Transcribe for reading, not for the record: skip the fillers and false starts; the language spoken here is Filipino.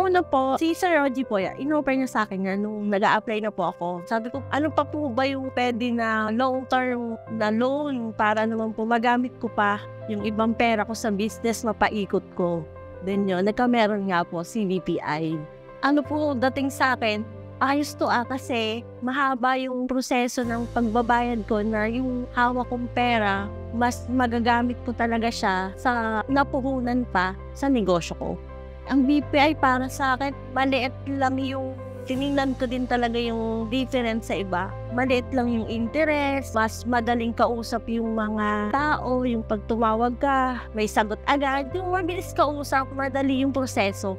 una po, si Sir Rogie po, in-offer niya sa akin yan nung nag-a-apply na po ako. Sabi ko, ano pa po ba yung pwede na long-term na loan para naman po magamit ko pa yung ibang pera ko sa business, mapaikot ko. Then yun, nagkameron nga po si BPI. Ano po dating sa akin, ayos to kasi mahaba yung proseso ng pagbabayad ko na yung hawak kong pera, mas magagamit ko talaga siya sa napuhunan pa sa negosyo ko. Ang BPI para sa akin, maliit lang yung, tinignan ko din talaga yung difference sa iba. Maliit lang yung interest, mas madaling kausap yung mga tao, yung pag tumawag ka, may sagot agad, yung mabilis kausap, madali yung proseso.